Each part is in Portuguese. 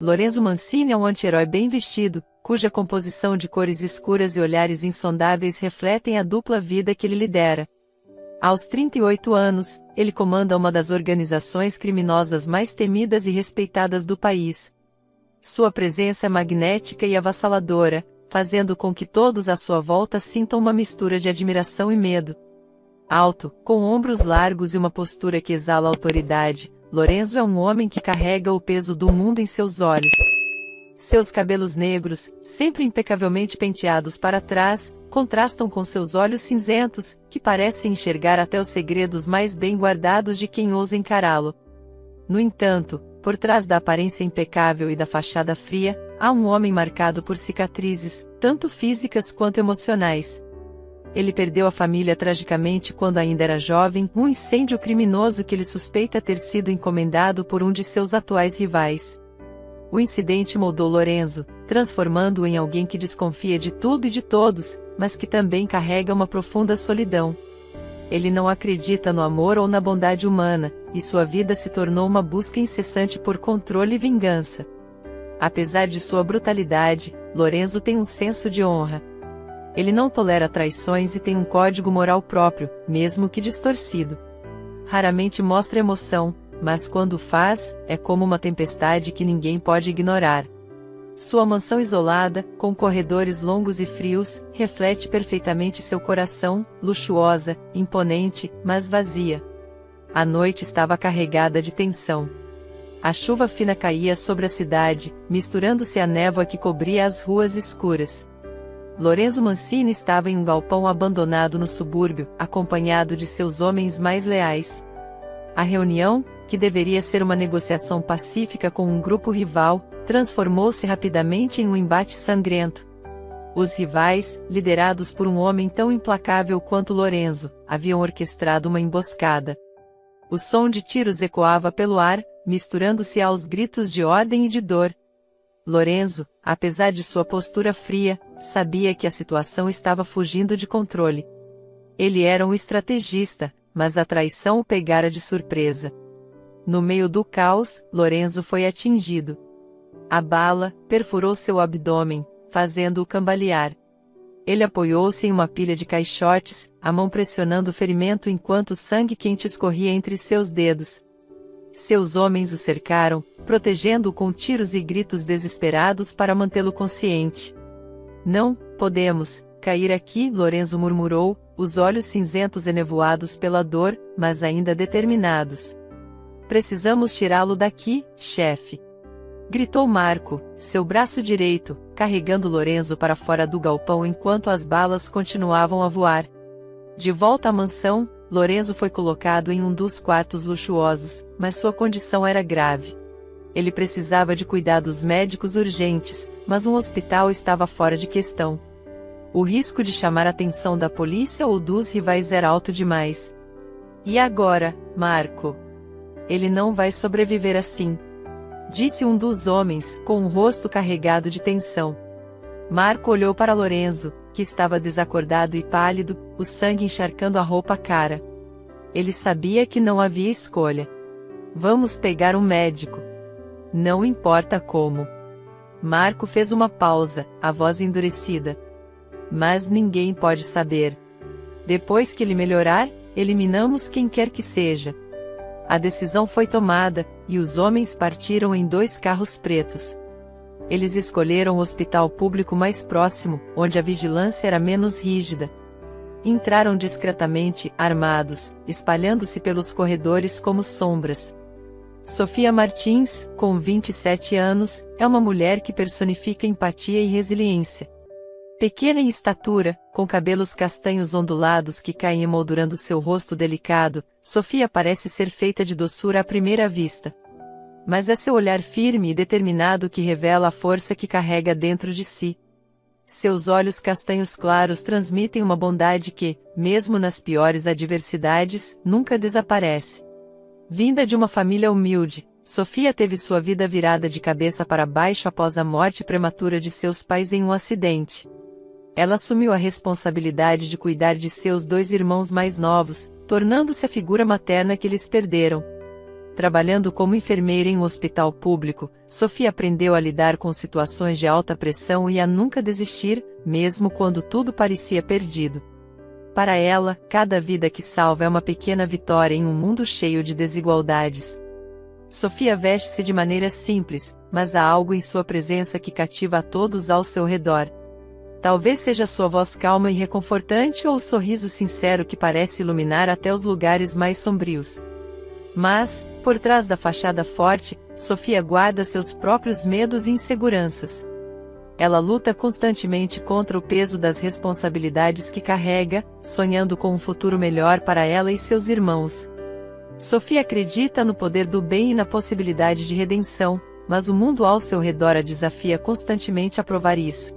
Lorenzo Mancini é um anti-herói bem vestido, cuja composição de cores escuras e olhares insondáveis refletem a dupla vida que ele lidera. Aos 38 anos, ele comanda uma das organizações criminosas mais temidas e respeitadas do país. Sua presença é magnética e avassaladora, fazendo com que todos à sua volta sintam uma mistura de admiração e medo. Alto, com ombros largos e uma postura que exala autoridade, Lorenzo é um homem que carrega o peso do mundo em seus olhos. Seus cabelos negros, sempre impecavelmente penteados para trás, contrastam com seus olhos cinzentos, que parecem enxergar até os segredos mais bem guardados de quem ousa encará-lo. No entanto, por trás da aparência impecável e da fachada fria, há um homem marcado por cicatrizes, tanto físicas quanto emocionais. Ele perdeu a família tragicamente quando ainda era jovem, um incêndio criminoso que ele suspeita ter sido encomendado por um de seus atuais rivais. O incidente moldou Lorenzo, transformando-o em alguém que desconfia de tudo e de todos, mas que também carrega uma profunda solidão. Ele não acredita no amor ou na bondade humana, e sua vida se tornou uma busca incessante por controle e vingança. Apesar de sua brutalidade, Lorenzo tem um senso de honra. Ele não tolera traições e tem um código moral próprio, mesmo que distorcido. Raramente mostra emoção, mas quando o faz, é como uma tempestade que ninguém pode ignorar. Sua mansão isolada, com corredores longos e frios, reflete perfeitamente seu coração, luxuosa, imponente, mas vazia. A noite estava carregada de tensão. A chuva fina caía sobre a cidade, misturando-se à névoa que cobria as ruas escuras. Lorenzo Mancini estava em um galpão abandonado no subúrbio, acompanhado de seus homens mais leais. A reunião, que deveria ser uma negociação pacífica com um grupo rival, transformou-se rapidamente em um embate sangrento. Os rivais, liderados por um homem tão implacável quanto Lorenzo, haviam orquestrado uma emboscada. O som de tiros ecoava pelo ar, misturando-se aos gritos de ordem e de dor. Lorenzo, apesar de sua postura fria, sabia que a situação estava fugindo de controle. Ele era um estrategista, mas a traição o pegara de surpresa. No meio do caos, Lorenzo foi atingido. A bala perfurou seu abdômen, fazendo-o cambalear. Ele apoiou-se em uma pilha de caixotes, a mão pressionando o ferimento enquanto o sangue quente escorria entre seus dedos. Seus homens o cercaram, protegendo-o com tiros e gritos desesperados para mantê-lo consciente. Não podemos cair aqui, Lorenzo murmurou, os olhos cinzentos enevoados pela dor, mas ainda determinados. Precisamos tirá-lo daqui, chefe. Gritou Marco, seu braço direito, carregando Lorenzo para fora do galpão enquanto as balas continuavam a voar. De volta à mansão, Lorenzo foi colocado em um dos quartos luxuosos, mas sua condição era grave. Ele precisava de cuidados médicos urgentes, mas um hospital estava fora de questão. O risco de chamar a atenção da polícia ou dos rivais era alto demais. E agora, Marco? Ele não vai sobreviver assim, disse um dos homens, com o rosto carregado de tensão. Marco olhou para Lorenzo, que estava desacordado e pálido, o sangue encharcando a roupa cara. Ele sabia que não havia escolha. Vamos pegar um médico. Não importa como. Marco fez uma pausa, a voz endurecida. Mas ninguém pode saber. Depois que ele melhorar, eliminamos quem quer que seja. A decisão foi tomada, e os homens partiram em 2 carros pretos. Eles escolheram o hospital público mais próximo, onde a vigilância era menos rígida. Entraram discretamente, armados, espalhando-se pelos corredores como sombras. Sofia Martins, com 27 anos, é uma mulher que personifica empatia e resiliência. Pequena em estatura, com cabelos castanhos ondulados que caem emoldurando seu rosto delicado, Sofia parece ser feita de doçura à primeira vista. Mas é seu olhar firme e determinado que revela a força que carrega dentro de si. Seus olhos castanhos claros transmitem uma bondade que, mesmo nas piores adversidades, nunca desaparece. Vinda de uma família humilde, Sofia teve sua vida virada de cabeça para baixo após a morte prematura de seus pais em um acidente. Ela assumiu a responsabilidade de cuidar de seus 2 irmãos mais novos, tornando-se a figura materna que eles perderam. Trabalhando como enfermeira em um hospital público, Sofia aprendeu a lidar com situações de alta pressão e a nunca desistir, mesmo quando tudo parecia perdido. Para ela, cada vida que salva é uma pequena vitória em um mundo cheio de desigualdades. Sofia veste-se de maneira simples, mas há algo em sua presença que cativa a todos ao seu redor. Talvez seja sua voz calma e reconfortante ou o sorriso sincero que parece iluminar até os lugares mais sombrios. Mas, por trás da fachada forte, Sofia guarda seus próprios medos e inseguranças. Ela luta constantemente contra o peso das responsabilidades que carrega, sonhando com um futuro melhor para ela e seus irmãos. Sofia acredita no poder do bem e na possibilidade de redenção, mas o mundo ao seu redor a desafia constantemente a provar isso.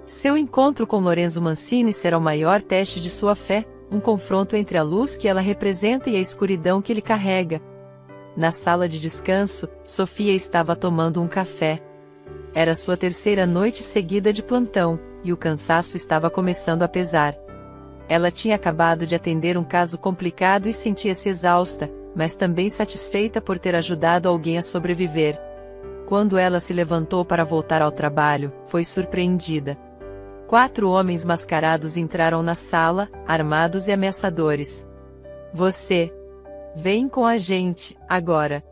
Seu encontro com Lorenzo Mancini será o maior teste de sua fé, um confronto entre a luz que ela representa e a escuridão que ele carrega. Na sala de descanso, Sofia estava tomando um café. Era sua terceira noite seguida de plantão, e o cansaço estava começando a pesar. Ela tinha acabado de atender um caso complicado e sentia-se exausta, mas também satisfeita por ter ajudado alguém a sobreviver. Quando ela se levantou para voltar ao trabalho, foi surpreendida. 4 homens mascarados entraram na sala, armados e ameaçadores. "Você vem com a gente, agora",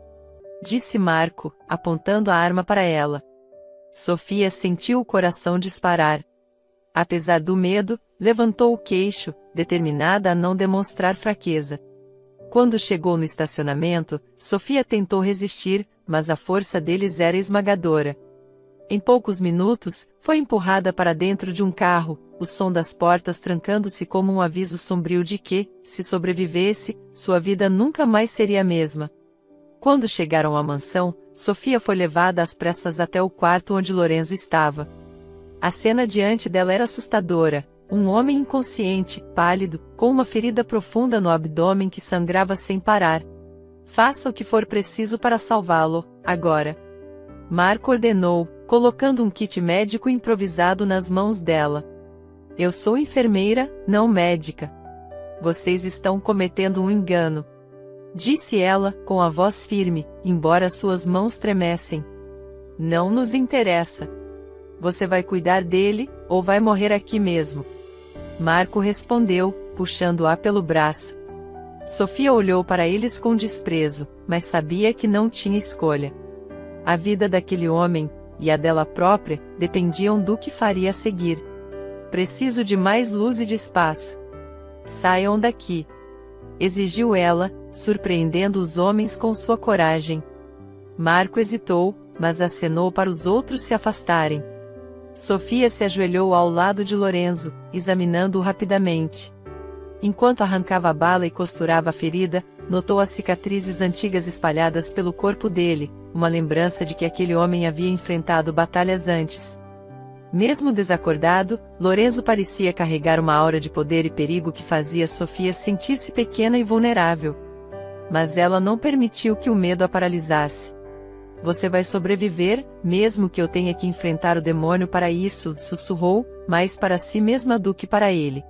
disse Marco, apontando a arma para ela. Sofia sentiu o coração disparar. Apesar do medo, levantou o queixo, determinada a não demonstrar fraqueza. Quando chegou no estacionamento, Sofia tentou resistir, mas a força deles era esmagadora. Em poucos minutos, foi empurrada para dentro de um carro, o som das portas trancando-se como um aviso sombrio de que, se sobrevivesse, sua vida nunca mais seria a mesma. Quando chegaram à mansão, Sofia foi levada às pressas até o quarto onde Lorenzo estava. A cena diante dela era assustadora. Um homem inconsciente, pálido, com uma ferida profunda no abdômen que sangrava sem parar. "Faça o que for preciso para salvá-lo, agora", Marco ordenou, colocando um kit médico improvisado nas mãos dela. "Eu sou enfermeira, não médica. Vocês estão cometendo um engano", disse ela, com a voz firme, embora suas mãos tremessem. "Não nos interessa. Você vai cuidar dele, ou vai morrer aqui mesmo", Marco respondeu, puxando-a pelo braço. Sofia olhou para eles com desprezo, mas sabia que não tinha escolha. A vida daquele homem, e a dela própria, dependiam do que faria a seguir. "Preciso de mais luz e de espaço. Saiam daqui", exigiu ela, surpreendendo os homens com sua coragem. Marco hesitou, mas acenou para os outros se afastarem. Sofia se ajoelhou ao lado de Lorenzo, examinando-o rapidamente. Enquanto arrancava a bala e costurava a ferida, notou as cicatrizes antigas espalhadas pelo corpo dele, uma lembrança de que aquele homem havia enfrentado batalhas antes. Mesmo desacordado, Lorenzo parecia carregar uma aura de poder e perigo que fazia Sofia sentir-se pequena e vulnerável. Mas ela não permitiu que o medo a paralisasse. "Você vai sobreviver, mesmo que eu tenha que enfrentar o demônio para isso", sussurrou, mais para si mesma do que para ele.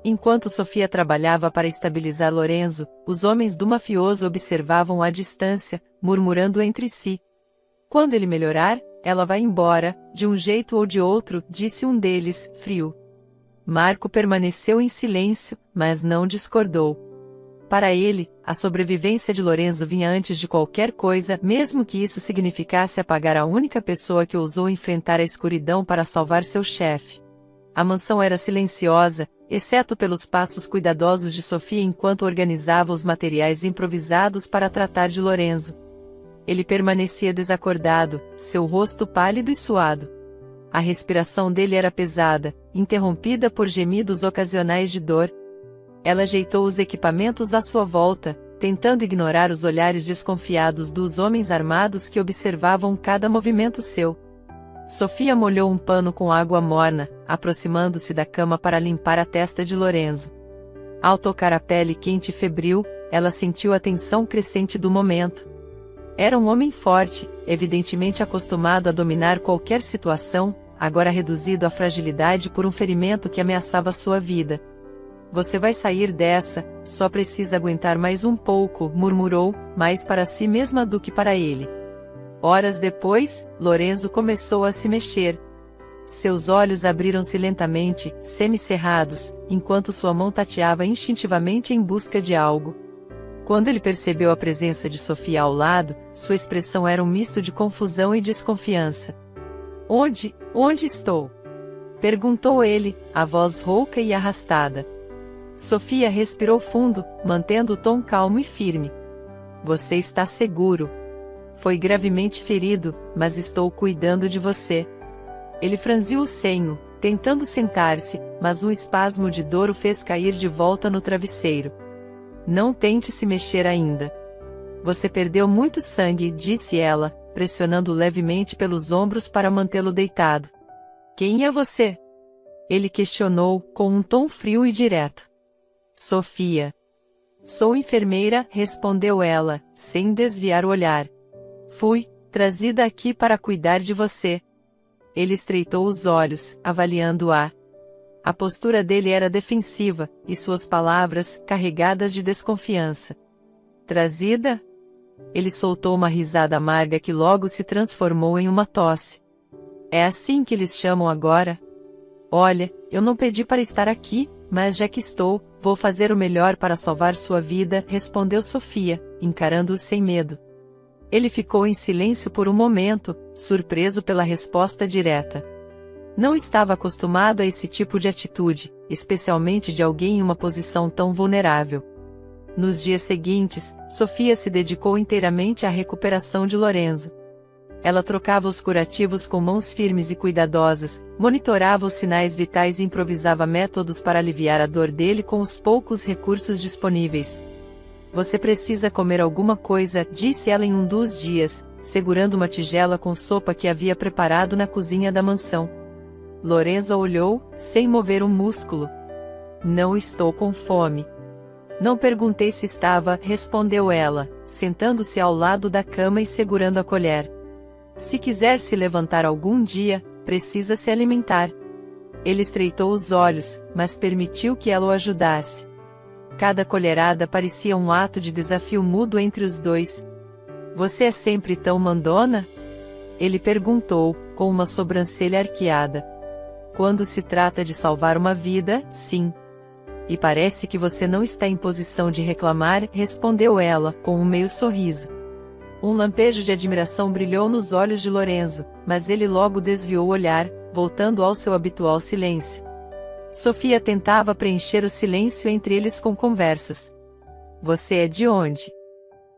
Enquanto Sofia trabalhava para estabilizar Lorenzo, os homens do mafioso observavam à distância, murmurando entre si. "Quando ele melhorar, ela vai embora, de um jeito ou de outro", disse um deles, frio. Marco permaneceu em silêncio, mas não discordou. Para ele, a sobrevivência de Lorenzo vinha antes de qualquer coisa, mesmo que isso significasse apagar a única pessoa que ousou enfrentar a escuridão para salvar seu chefe. A mansão era silenciosa, exceto pelos passos cuidadosos de Sofia enquanto organizava os materiais improvisados para tratar de Lorenzo. Ele permanecia desacordado, seu rosto pálido e suado. A respiração dele era pesada, interrompida por gemidos ocasionais de dor. Ela ajeitou os equipamentos à sua volta, tentando ignorar os olhares desconfiados dos homens armados que observavam cada movimento seu. Sofia molhou um pano com água morna, aproximando-se da cama para limpar a testa de Lorenzo. Ao tocar a pele quente e febril, ela sentiu a tensão crescente do momento. Era um homem forte, evidentemente acostumado a dominar qualquer situação, agora reduzido à fragilidade por um ferimento que ameaçava sua vida. Você vai sair dessa, só precisa aguentar mais um pouco, murmurou, mais para si mesma do que para ele. Horas depois, Lorenzo começou a se mexer. Seus olhos abriram-se lentamente, semicerrados, enquanto sua mão tateava instintivamente em busca de algo. Quando ele percebeu a presença de Sofia ao lado, sua expressão era um misto de confusão e desconfiança. Onde estou? Perguntou ele, a voz rouca e arrastada. Sofia respirou fundo, mantendo o tom calmo e firme. Você está seguro. Foi gravemente ferido, mas estou cuidando de você. Ele franziu o senho, tentando sentar-se, mas um espasmo de dor o fez cair de volta no travesseiro. Não tente se mexer ainda. Você perdeu muito sangue, disse ela, pressionando levemente pelos ombros para mantê-lo deitado. Quem é você? Ele questionou, com um tom frio e direto. Sofia. Sou enfermeira, respondeu ela, sem desviar o olhar. Fui trazida aqui para cuidar de você. Ele estreitou os olhos, avaliando-a. A postura dele era defensiva, e suas palavras, carregadas de desconfiança. Trazida? Ele soltou uma risada amarga que logo se transformou em uma tosse. É assim que eles chamam agora? Olha, eu não pedi para estar aqui, mas já que estou, vou fazer o melhor para salvar sua vida, respondeu Sofia, encarando-o sem medo. Ele ficou em silêncio por um momento, surpreso pela resposta direta. Não estava acostumado a esse tipo de atitude, especialmente de alguém em uma posição tão vulnerável. Nos dias seguintes, Sofia se dedicou inteiramente à recuperação de Lorenzo. Ela trocava os curativos com mãos firmes e cuidadosas, monitorava os sinais vitais e improvisava métodos para aliviar a dor dele com os poucos recursos disponíveis. Você precisa comer alguma coisa, disse ela em um dos dias, segurando uma tigela com sopa que havia preparado na cozinha da mansão. Lorenzo olhou, sem mover um músculo. Não estou com fome. Não perguntei se estava, respondeu ela, sentando-se ao lado da cama e segurando a colher. Se quiser se levantar algum dia, precisa se alimentar. Ele estreitou os olhos, mas permitiu que ela o ajudasse. Cada colherada parecia um ato de desafio mútuo entre os dois. Você é sempre tão mandona? Ele perguntou, com uma sobrancelha arqueada. Quando se trata de salvar uma vida, sim. E parece que você não está em posição de reclamar, respondeu ela, com um meio sorriso. Um lampejo de admiração brilhou nos olhos de Lorenzo, mas ele logo desviou o olhar, voltando ao seu habitual silêncio. Sofia tentava preencher o silêncio entre eles com conversas. Você é de onde?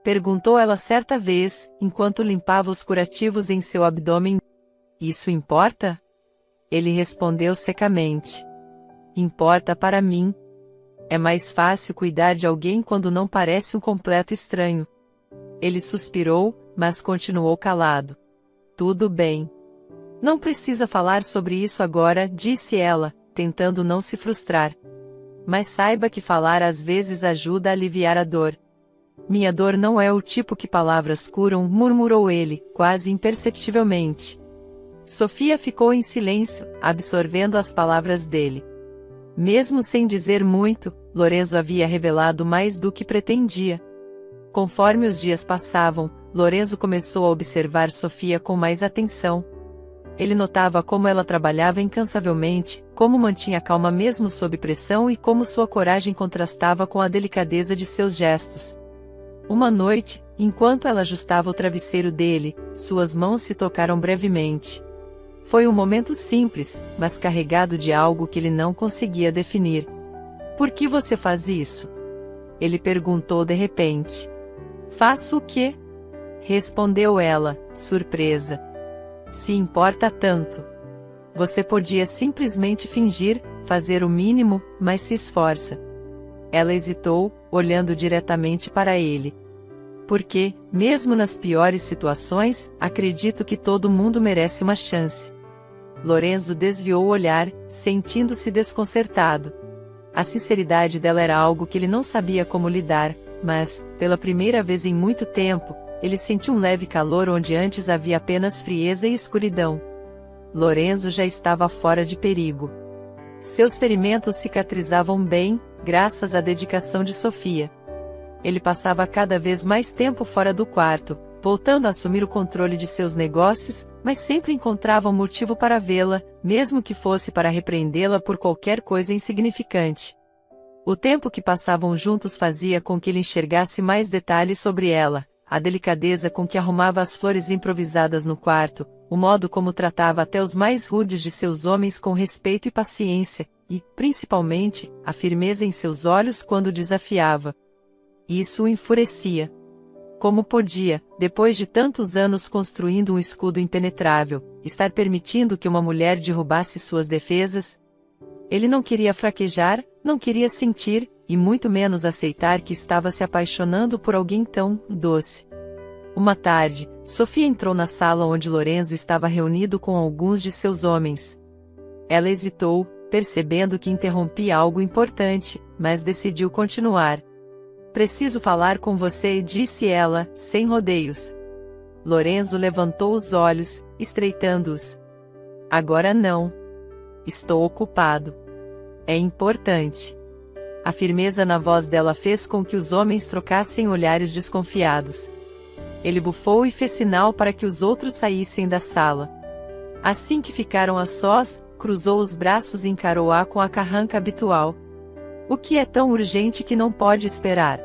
Perguntou ela certa vez, enquanto limpava os curativos em seu abdômen. Isso importa? Ele respondeu secamente. Importa para mim. É mais fácil cuidar de alguém quando não parece um completo estranho. Ele suspirou, mas continuou calado. Tudo bem. Não precisa falar sobre isso agora, disse ela, tentando não se frustrar. Mas saiba que falar às vezes ajuda a aliviar a dor. Minha dor não é o tipo que palavras curam, murmurou ele, quase imperceptivelmente. Sofia ficou em silêncio, absorvendo as palavras dele. Mesmo sem dizer muito, Lorenzo havia revelado mais do que pretendia. Conforme os dias passavam, Lorenzo começou a observar Sofia com mais atenção. Ele notava como ela trabalhava incansavelmente, como mantinha calma mesmo sob pressão e como sua coragem contrastava com a delicadeza de seus gestos. Uma noite, enquanto ela ajustava o travesseiro dele, suas mãos se tocaram brevemente. Foi um momento simples, mas carregado de algo que ele não conseguia definir. Por que você faz isso? Ele perguntou de repente. Faço o quê? Respondeu ela, surpresa. Se importa tanto. Você podia simplesmente fingir, fazer o mínimo, mas se esforça. Ela hesitou, olhando diretamente para ele. Porque, mesmo nas piores situações, acredito que todo mundo merece uma chance. Lorenzo desviou o olhar, sentindo-se desconcertado. A sinceridade dela era algo que ele não sabia como lidar, mas, pela primeira vez em muito tempo, ele sentiu um leve calor onde antes havia apenas frieza e escuridão. Lorenzo já estava fora de perigo. Seus ferimentos cicatrizavam bem, graças à dedicação de Sofia. Ele passava cada vez mais tempo fora do quarto, voltando a assumir o controle de seus negócios, mas sempre encontrava um motivo para vê-la, mesmo que fosse para repreendê-la por qualquer coisa insignificante. O tempo que passavam juntos fazia com que ele enxergasse mais detalhes sobre ela, a delicadeza com que arrumava as flores improvisadas no quarto, o modo como tratava até os mais rudes de seus homens com respeito e paciência, e, principalmente, a firmeza em seus olhos quando desafiava. Isso o enfurecia. Como podia, depois de tantos anos construindo um escudo impenetrável, estar permitindo que uma mulher derrubasse suas defesas? Ele não queria fraquejar, não queria sentir, e muito menos aceitar que estava se apaixonando por alguém tão doce. Uma tarde, Sofia entrou na sala onde Lorenzo estava reunido com alguns de seus homens. Ela hesitou, percebendo que interrompia algo importante, mas decidiu continuar. "Preciso falar com você", disse ela, sem rodeios. Lorenzo levantou os olhos, estreitando-os. "Agora não. Estou ocupado." "É importante." A firmeza na voz dela fez com que os homens trocassem olhares desconfiados. Ele bufou e fez sinal para que os outros saíssem da sala. Assim que ficaram a sós, cruzou os braços e encarou-a com a carranca habitual. "O que é tão urgente que não pode esperar?"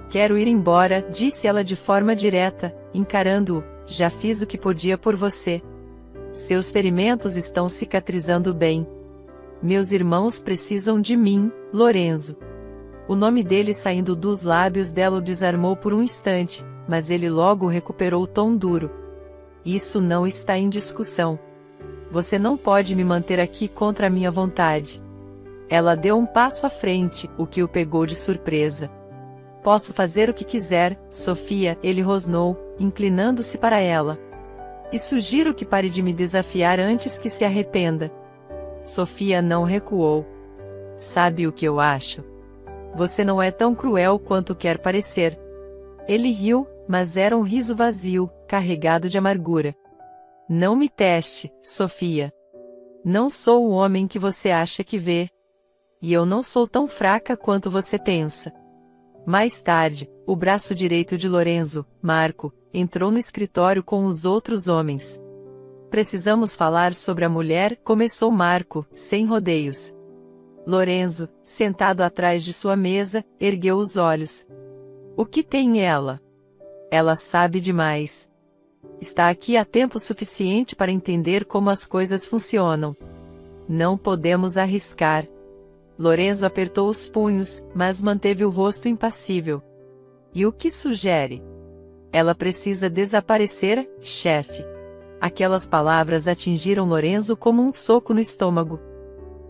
"Quero ir embora", disse ela de forma direta, encarando-o. "Já fiz o que podia por você. Seus ferimentos estão cicatrizando bem. Meus irmãos precisam de mim, Lorenzo." O nome dele saindo dos lábios dela o desarmou por um instante, mas ele logo recuperou o tom duro. "Isso não está em discussão. Você não pode me manter aqui contra a minha vontade." Ela deu um passo à frente, o que o pegou de surpresa. "Posso fazer o que quiser, Sofia", ele rosnou, inclinando-se para ela. "E sugiro que pare de me desafiar antes que se arrependa." Sofia não recuou. "Sabe o que eu acho? Você não é tão cruel quanto quer parecer." Ele riu, mas era um riso vazio, carregado de amargura. "Não me teste, Sofia. Não sou o homem que você acha que vê. E eu não sou tão fraca quanto você pensa." Mais tarde, o braço direito de Lorenzo, Marco, entrou no escritório com os outros homens. "Precisamos falar sobre a mulher", começou Marco, sem rodeios. Lorenzo, sentado atrás de sua mesa, ergueu os olhos. "O que tem ela? Ela sabe demais. Está aqui há tempo suficiente para entender como as coisas funcionam. Não podemos arriscar." Lorenzo apertou os punhos, mas manteve o rosto impassível. "E o que sugere?" "Ela precisa desaparecer, chefe." Aquelas palavras atingiram Lorenzo como um soco no estômago.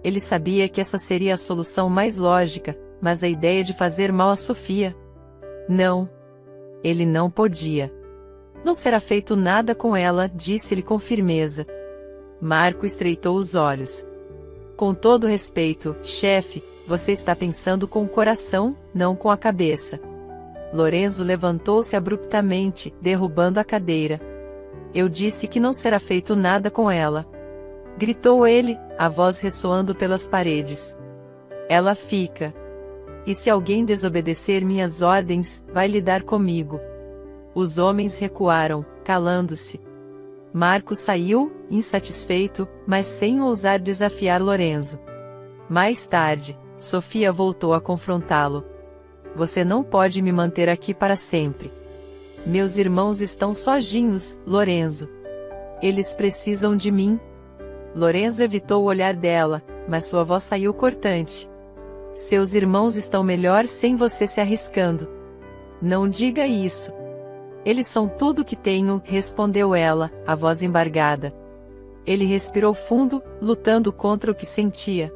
Ele sabia que essa seria a solução mais lógica, mas a ideia de fazer mal a Sofia... Não. Ele não podia. "Não será feito nada com ela", disse-lhe com firmeza. Marco estreitou os olhos. "Com todo respeito, chefe, você está pensando com o coração, não com a cabeça." Lorenzo levantou-se abruptamente, derrubando a cadeira. "Eu disse que não será feito nada com ela." Gritou ele, a voz ressoando pelas paredes. "Ela fica. E se alguém desobedecer minhas ordens, vai lidar comigo." Os homens recuaram, calando-se. Marco saiu, insatisfeito, mas sem ousar desafiar Lorenzo. Mais tarde, Sofia voltou a confrontá-lo. "Você não pode me manter aqui para sempre. Meus irmãos estão sozinhos, Lorenzo. Eles precisam de mim." Lorenzo evitou o olhar dela, mas sua voz saiu cortante. "Seus irmãos estão melhor sem você se arriscando." "Não diga isso." "Eles são tudo o que tenho", respondeu ela, a voz embargada. Ele respirou fundo, lutando contra o que sentia.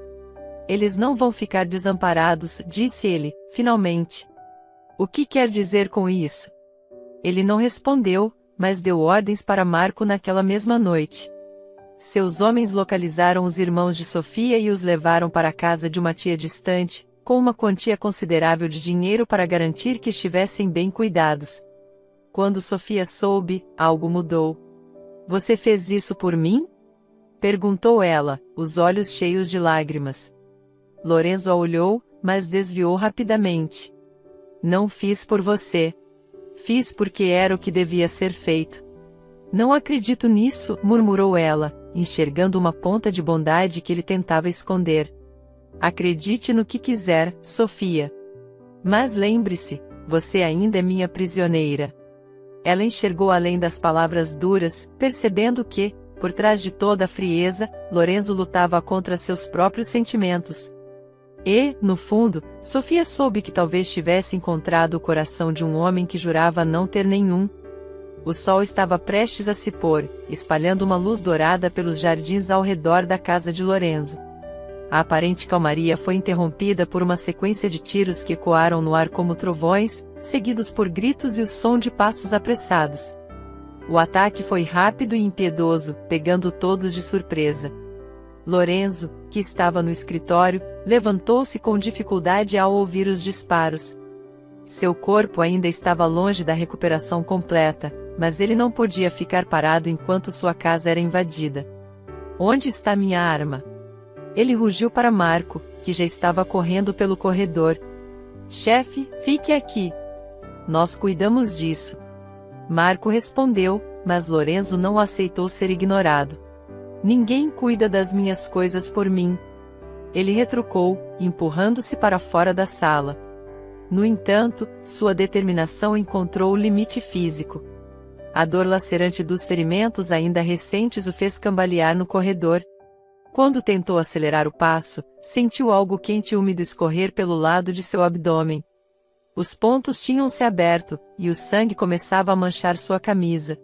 "Eles não vão ficar desamparados", disse ele, finalmente. "O que quer dizer com isso?" Ele não respondeu, mas deu ordens para Marco naquela mesma noite. Seus homens localizaram os irmãos de Sofia e os levaram para a casa de uma tia distante, com uma quantia considerável de dinheiro para garantir que estivessem bem cuidados. Quando Sofia soube, algo mudou. "Você fez isso por mim?" Perguntou ela, os olhos cheios de lágrimas. Lorenzo a olhou, mas desviou rapidamente. Não fiz por você. Fiz porque era o que devia ser feito. Não acredito nisso, murmurou ela, enxergando uma ponta de bondade que ele tentava esconder. Acredite no que quiser, Sofia. Mas lembre-se, você ainda é minha prisioneira. Ela enxergou além das palavras duras, percebendo que, por trás de toda a frieza, Lorenzo lutava contra seus próprios sentimentos. E, no fundo, Sofia soube que talvez tivesse encontrado o coração de um homem que jurava não ter nenhum. O sol estava prestes a se pôr, espalhando uma luz dourada pelos jardins ao redor da casa de Lorenzo. A aparente calmaria foi interrompida por uma sequência de tiros que ecoaram no ar como trovões, seguidos por gritos e o som de passos apressados. O ataque foi rápido e impiedoso, pegando todos de surpresa. Lorenzo, que estava no escritório, levantou-se com dificuldade ao ouvir os disparos. Seu corpo ainda estava longe da recuperação completa, mas ele não podia ficar parado enquanto sua casa era invadida. Onde está minha arma? Ele rugiu para Marco, que já estava correndo pelo corredor. Chefe, fique aqui. Nós cuidamos disso. Marco respondeu, mas Lorenzo não aceitou ser ignorado. Ninguém cuida das minhas coisas por mim. Ele retrucou, empurrando-se para fora da sala. No entanto, sua determinação encontrou o limite físico. A dor lacerante dos ferimentos ainda recentes o fez cambalear no corredor. Quando tentou acelerar o passo, sentiu algo quente e úmido escorrer pelo lado de seu abdômen. Os pontos tinham se aberto, e o sangue começava a manchar sua camisa.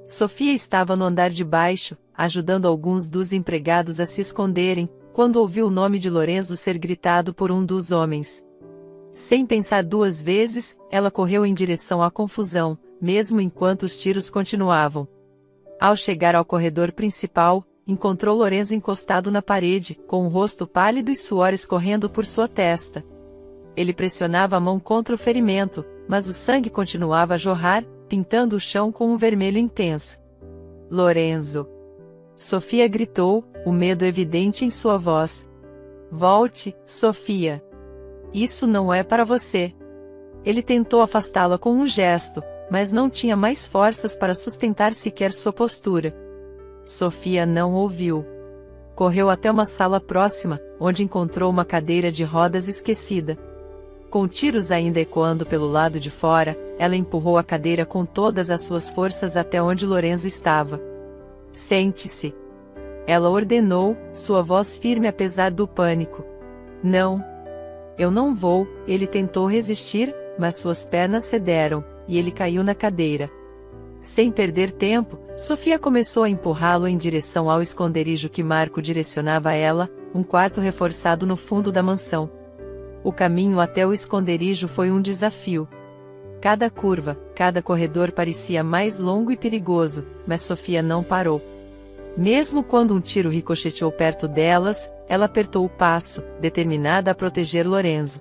Sofia estava no andar de baixo, ajudando alguns dos empregados a se esconderem, quando ouviu o nome de Lorenzo ser gritado por um dos homens. Sem pensar duas vezes, ela correu em direção à confusão, mesmo enquanto os tiros continuavam. Ao chegar ao corredor principal, encontrou Lorenzo encostado na parede, com o rosto pálido e suor escorrendo por sua testa. Ele pressionava a mão contra o ferimento, mas o sangue continuava a jorrar, pintando o chão com um vermelho intenso. Lorenzo! Sofia gritou, o medo evidente em sua voz. Volte, Sofia! Isso não é para você. Ele tentou afastá-la com um gesto, mas não tinha mais forças para sustentar sequer sua postura. Sofia não ouviu. Correu até uma sala próxima, onde encontrou uma cadeira de rodas esquecida. Com tiros ainda ecoando pelo lado de fora, ela empurrou a cadeira com todas as suas forças até onde Lorenzo estava. Sente-se. Ela ordenou, sua voz firme apesar do pânico. Não. Eu não vou, ele tentou resistir, mas suas pernas cederam, e ele caiu na cadeira. Sem perder tempo, Sofia começou a empurrá-lo em direção ao esconderijo que Marco direcionava a ela, um quarto reforçado no fundo da mansão. O caminho até o esconderijo foi um desafio. Cada curva, cada corredor parecia mais longo e perigoso, mas Sofia não parou. Mesmo quando um tiro ricocheteou perto delas, ela apertou o passo, determinada a proteger Lorenzo.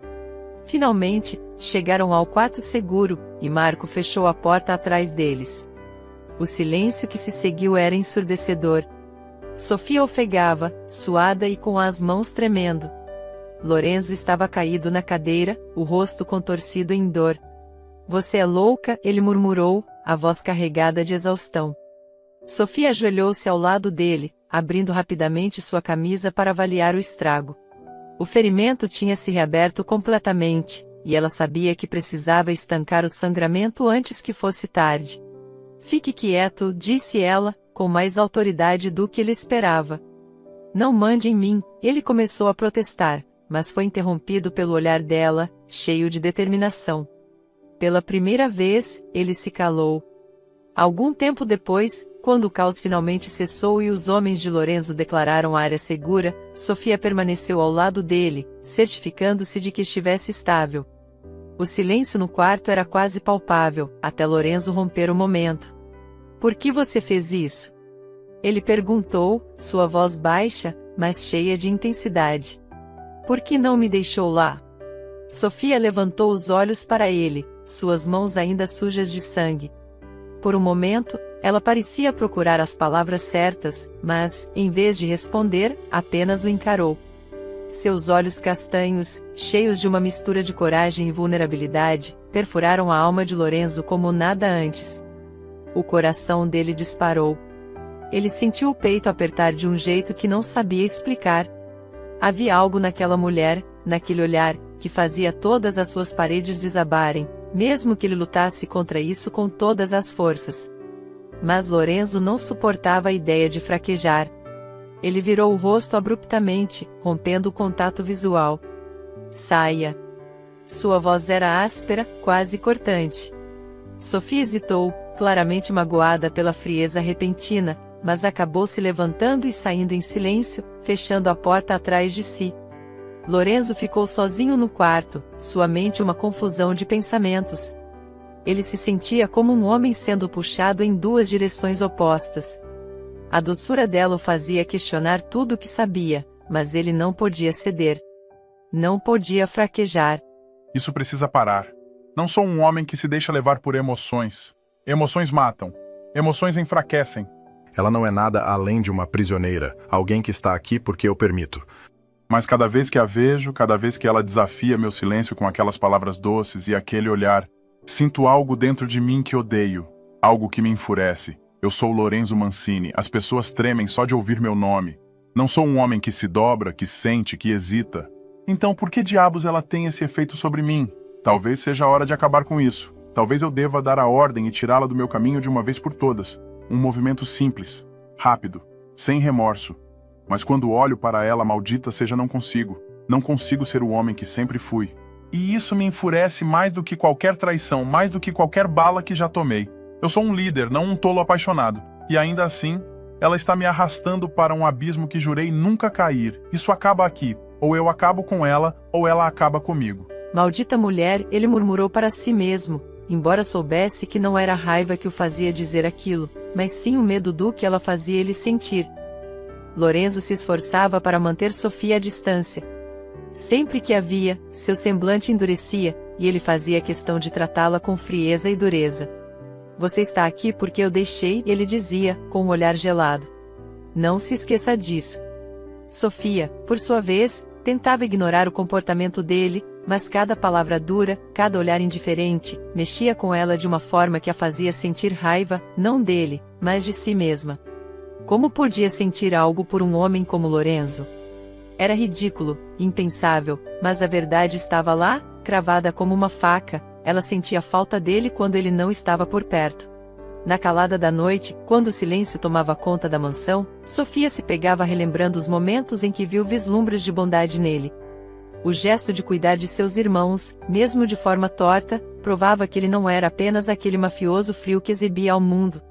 Finalmente, chegaram ao quarto seguro, e Marco fechou a porta atrás deles. O silêncio que se seguiu era ensurdecedor. Sofia ofegava, suada e com as mãos tremendo. Lorenzo estava caído na cadeira, o rosto contorcido em dor. Você é louca, ele murmurou, a voz carregada de exaustão. Sofia ajoelhou-se ao lado dele, abrindo rapidamente sua camisa para avaliar o estrago. O ferimento tinha se reaberto completamente, e ela sabia que precisava estancar o sangramento antes que fosse tarde. Fique quieto, disse ela, com mais autoridade do que ele esperava. Não mande em mim, ele começou a protestar, mas foi interrompido pelo olhar dela, cheio de determinação. Pela primeira vez, ele se calou. Algum tempo depois, quando o caos finalmente cessou e os homens de Lorenzo declararam a área segura, Sofia permaneceu ao lado dele, certificando-se de que estivesse estável. O silêncio no quarto era quase palpável, até Lorenzo romper o momento. Por que você fez isso? Ele perguntou, sua voz baixa, mas cheia de intensidade. Por que não me deixou lá? Sofia levantou os olhos para ele, suas mãos ainda sujas de sangue. Por um momento, Ela parecia procurar as palavras certas, mas, em vez de responder, apenas o encarou. Seus olhos castanhos, cheios de uma mistura de coragem e vulnerabilidade, perfuraram a alma de Lorenzo como nada antes. O coração dele disparou. Ele sentiu o peito apertar de um jeito que não sabia explicar. Havia algo naquela mulher, naquele olhar, que fazia todas as suas paredes desabarem, mesmo que ele lutasse contra isso com todas as forças. Mas Lorenzo não suportava a ideia de fraquejar. Ele virou o rosto abruptamente, rompendo o contato visual. Saia. Sua voz era áspera, quase cortante. Sophie hesitou, claramente magoada pela frieza repentina, mas acabou se levantando e saindo em silêncio, fechando a porta atrás de si. Lorenzo ficou sozinho no quarto, sua mente uma confusão de pensamentos. Ele se sentia como um homem sendo puxado em duas direções opostas. A doçura dela o fazia questionar tudo o que sabia, mas ele não podia ceder. Não podia fraquejar. Isso precisa parar. Não sou um homem que se deixa levar por emoções. Emoções matam. Emoções enfraquecem. Ela não é nada além de uma prisioneira, alguém que está aqui porque eu permito. Mas cada vez que a vejo, cada vez que ela desafia meu silêncio com aquelas palavras doces e aquele olhar, sinto algo dentro de mim que odeio, algo que me enfurece. Eu sou Lorenzo Mancini, as pessoas tremem só de ouvir meu nome. Não sou um homem que se dobra, que sente, que hesita. Então por que diabos ela tem esse efeito sobre mim? Talvez seja a hora de acabar com isso. Talvez eu deva dar a ordem e tirá-la do meu caminho de uma vez por todas. Um movimento simples, rápido, sem remorso. Mas quando olho para ela, maldita seja, não consigo. Não consigo ser o homem que sempre fui. E isso me enfurece mais do que qualquer traição, mais do que qualquer bala que já tomei. Eu sou um líder, não um tolo apaixonado. E ainda assim, ela está me arrastando para um abismo que jurei nunca cair. Isso acaba aqui. Ou eu acabo com ela, ou ela acaba comigo. Maldita mulher, ele murmurou para si mesmo, embora soubesse que não era a raiva que o fazia dizer aquilo, mas sim o medo do que ela fazia ele sentir. Lorenzo se esforçava para manter Sophie à distância. Sempre que a via, seu semblante endurecia, e ele fazia questão de tratá-la com frieza e dureza. Você está aqui porque eu deixei, ele dizia, com um olhar gelado. Não se esqueça disso. Sofia, por sua vez, tentava ignorar o comportamento dele, mas cada palavra dura, cada olhar indiferente, mexia com ela de uma forma que a fazia sentir raiva, não dele, mas de si mesma. Como podia sentir algo por um homem como Lorenzo? Era ridículo, impensável, mas a verdade estava lá, cravada como uma faca. Ela sentia falta dele quando ele não estava por perto. Na calada da noite, quando o silêncio tomava conta da mansão, Sofia se pegava relembrando os momentos em que viu vislumbres de bondade nele. O gesto de cuidar de seus irmãos, mesmo de forma torta, provava que ele não era apenas aquele mafioso frio que exibia ao mundo.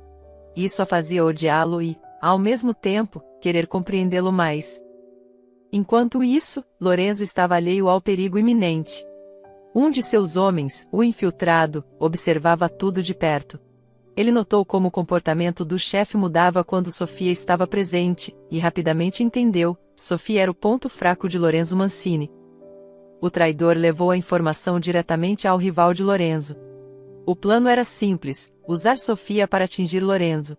Isso a fazia odiá-lo e, ao mesmo tempo, querer compreendê-lo mais. Enquanto isso, Lorenzo estava alheio ao perigo iminente. Um de seus homens, o infiltrado, observava tudo de perto. Ele notou como o comportamento do chefe mudava quando Sofia estava presente, e rapidamente entendeu, Sofia era o ponto fraco de Lorenzo Mancini. O traidor levou a informação diretamente ao rival de Lorenzo. O plano era simples, usar Sofia para atingir Lorenzo.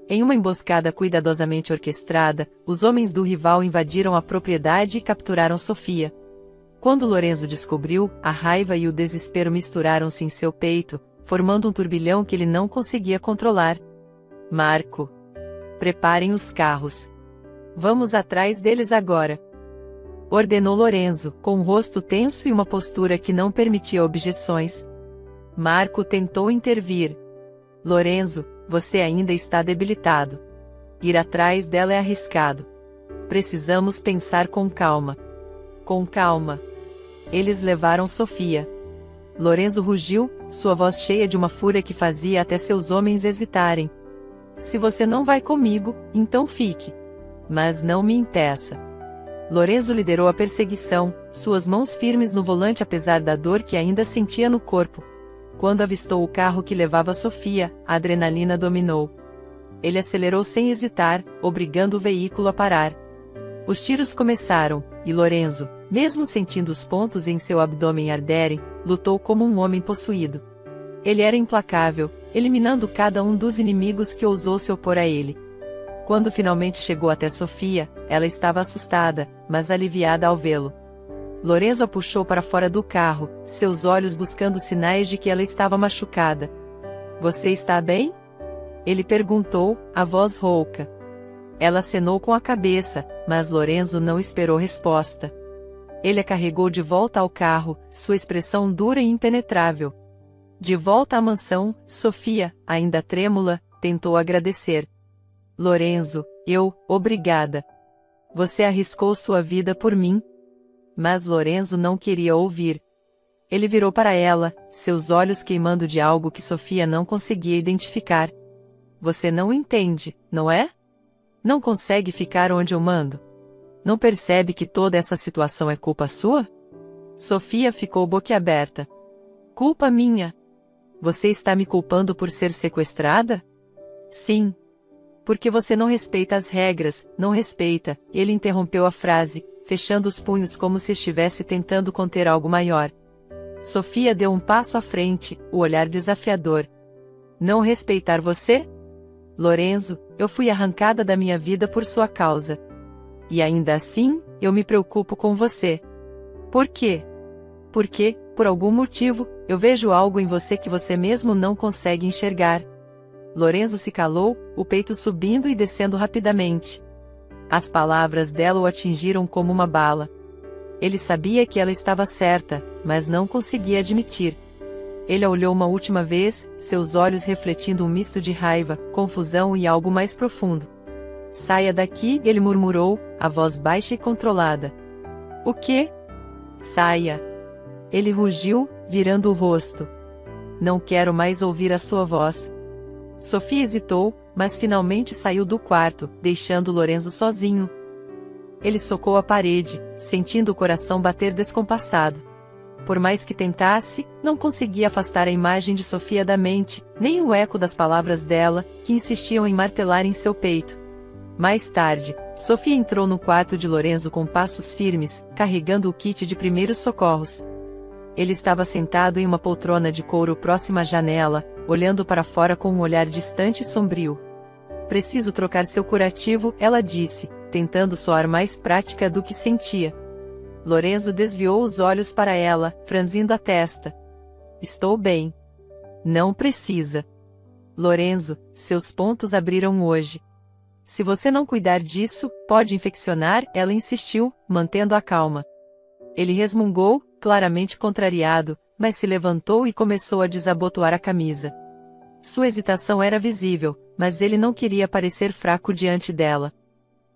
Em uma emboscada cuidadosamente orquestrada, os homens do rival invadiram a propriedade e capturaram Sofia. Quando Lorenzo descobriu, a raiva e o desespero misturaram-se em seu peito, formando um turbilhão que ele não conseguia controlar. Marco. Preparem os carros. Vamos atrás deles agora. Ordenou Lorenzo, com um rosto tenso e uma postura que não permitia objeções. Marco tentou intervir. Lorenzo, você ainda está debilitado. Ir atrás dela é arriscado. Precisamos pensar com calma. Com calma. Eles levaram Sofia. Lorenzo rugiu, sua voz cheia de uma fúria que fazia até seus homens hesitarem. Se você não vai comigo, então fique. Mas não me impeça. Lorenzo liderou a perseguição, suas mãos firmes no volante apesar da dor que ainda sentia no corpo. Quando avistou o carro que levava Sofia, a adrenalina dominou. Ele acelerou sem hesitar, obrigando o veículo a parar. Os tiros começaram, e Lorenzo, mesmo sentindo os pontos em seu abdômen arderem, lutou como um homem possuído. Ele era implacável, eliminando cada um dos inimigos que ousou se opor a ele. Quando finalmente chegou até Sofia, ela estava assustada, mas aliviada ao vê-lo. Lorenzo a puxou para fora do carro, seus olhos buscando sinais de que ela estava machucada. Você está bem? Ele perguntou, a voz rouca. Ela acenou com a cabeça, mas Lorenzo não esperou resposta. Ele a carregou de volta ao carro, sua expressão dura e impenetrável. De volta à mansão, Sofia, ainda trêmula, tentou agradecer. Lorenzo, obrigada. Você arriscou sua vida por mim. Mas Lorenzo não queria ouvir. Ele virou para ela, seus olhos queimando de algo que Sofia não conseguia identificar. Você não entende, não é? Não consegue ficar onde eu mando? Não percebe que toda essa situação é culpa sua? Sofia ficou boquiaberta. Culpa minha? Você está me culpando por ser sequestrada? Sim. Porque você não respeita as regras, não respeita. Ele interrompeu a frase, fechando os punhos como se estivesse tentando conter algo maior. Sofia deu um passo à frente, o olhar desafiador. Não respeitar você? Lorenzo, eu fui arrancada da minha vida por sua causa. E ainda assim, eu me preocupo com você. Por quê? Porque, por algum motivo, eu vejo algo em você que você mesmo não consegue enxergar. Lorenzo se calou, o peito subindo e descendo rapidamente. As palavras dela o atingiram como uma bala. Ele sabia que ela estava certa, mas não conseguia admitir. Ele a olhou uma última vez, seus olhos refletindo um misto de raiva, confusão e algo mais profundo. Saia daqui, ele murmurou, a voz baixa e controlada. O quê? Saia. Ele rugiu, virando o rosto. Não quero mais ouvir a sua voz. Sofia hesitou, mas finalmente saiu do quarto, deixando Lorenzo sozinho. Ele socou a parede, sentindo o coração bater descompassado. Por mais que tentasse, não conseguia afastar a imagem de Sofia da mente, nem o eco das palavras dela, que insistiam em martelar em seu peito. Mais tarde, Sofia entrou no quarto de Lorenzo com passos firmes, carregando o kit de primeiros socorros. Ele estava sentado em uma poltrona de couro próxima à janela, olhando para fora com um olhar distante e sombrio. Preciso trocar seu curativo, ela disse, tentando soar mais prática do que sentia. Lorenzo desviou os olhos para ela, franzindo a testa. Estou bem. Não precisa. Lorenzo, seus pontos abriram hoje. Se você não cuidar disso, pode infeccionar, ela insistiu, mantendo a calma. Ele resmungou, claramente contrariado, mas se levantou e começou a desabotoar a camisa. Sua hesitação era visível, mas ele não queria parecer fraco diante dela.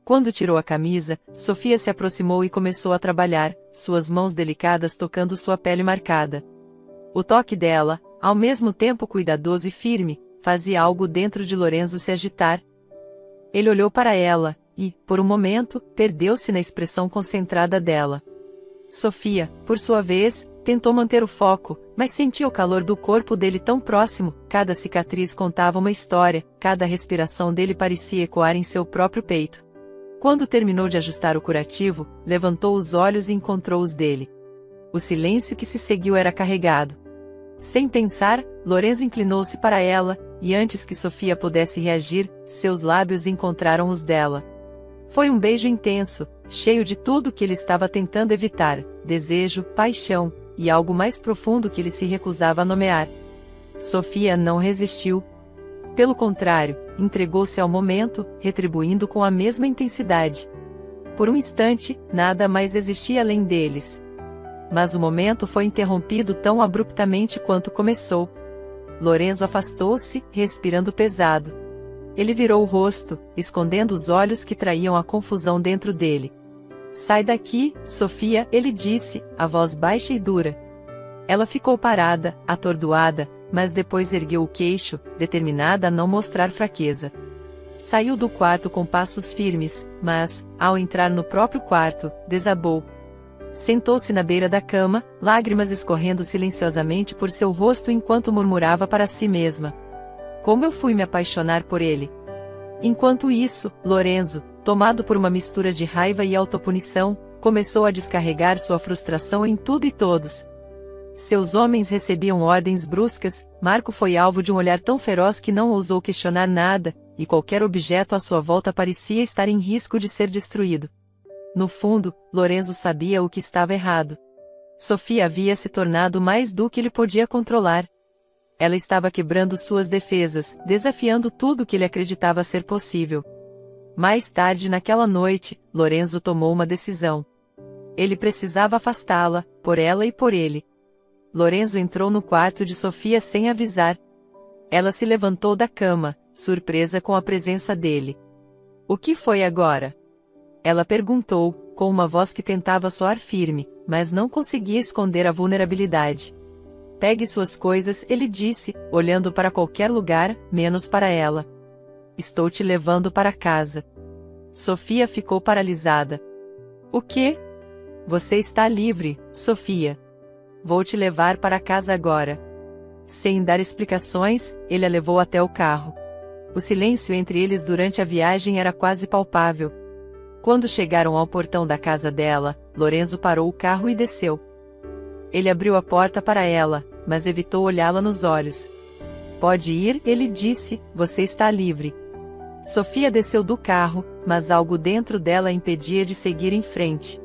Quando tirou a camisa, Sofia se aproximou e começou a trabalhar, suas mãos delicadas tocando sua pele marcada. O toque dela, ao mesmo tempo cuidadoso e firme, fazia algo dentro de Lorenzo se agitar. Ele olhou para ela, e, por um momento, perdeu-se na expressão concentrada dela. Sofia, por sua vez, tentou manter o foco, mas sentia o calor do corpo dele tão próximo, cada cicatriz contava uma história, cada respiração dele parecia ecoar em seu próprio peito. Quando terminou de ajustar o curativo, levantou os olhos e encontrou os dele. O silêncio que se seguiu era carregado. Sem pensar, Lorenzo inclinou-se para ela, e antes que Sofia pudesse reagir, seus lábios encontraram os dela. Foi um beijo intenso, cheio de tudo que ele estava tentando evitar, desejo, paixão, e algo mais profundo que ele se recusava a nomear. Sofia não resistiu. Pelo contrário, entregou-se ao momento, retribuindo com a mesma intensidade. Por um instante, nada mais existia além deles. Mas o momento foi interrompido tão abruptamente quanto começou. Lorenzo afastou-se, respirando pesado. Ele virou o rosto, escondendo os olhos que traíam a confusão dentro dele. Sai daqui, Sofia, ele disse, a voz baixa e dura. Ela ficou parada, atordoada, mas depois ergueu o queixo, determinada a não mostrar fraqueza. Saiu do quarto com passos firmes, mas, ao entrar no próprio quarto, desabou. Sentou-se na beira da cama, lágrimas escorrendo silenciosamente por seu rosto enquanto murmurava para si mesma. Como eu fui me apaixonar por ele? Enquanto isso, Lorenzo, tomado por uma mistura de raiva e autopunição, começou a descarregar sua frustração em tudo e todos. Seus homens recebiam ordens bruscas, Marco foi alvo de um olhar tão feroz que não ousou questionar nada, e qualquer objeto à sua volta parecia estar em risco de ser destruído. No fundo, Lorenzo sabia o que estava errado. Sofia havia se tornado mais do que ele podia controlar. Ela estava quebrando suas defesas, desafiando tudo que ele acreditava ser possível. Mais tarde naquela noite, Lorenzo tomou uma decisão. Ele precisava afastá-la, por ela e por ele. Lorenzo entrou no quarto de Sofia sem avisar. Ela se levantou da cama, surpresa com a presença dele. "O que foi agora?" Ela perguntou, com uma voz que tentava soar firme, mas não conseguia esconder a vulnerabilidade. "Pegue suas coisas", ele disse, olhando para qualquer lugar, menos para ela. "Estou te levando para casa." Sofia ficou paralisada. "O quê?" "Você está livre, Sofia. Vou te levar para casa agora." Sem dar explicações, ele a levou até o carro. O silêncio entre eles durante a viagem era quase palpável. Quando chegaram ao portão da casa dela, Lorenzo parou o carro e desceu. Ele abriu a porta para ela, mas evitou olhá-la nos olhos. "Pode ir", ele disse, "você está livre." Sofia desceu do carro, mas algo dentro dela a impedia de seguir em frente.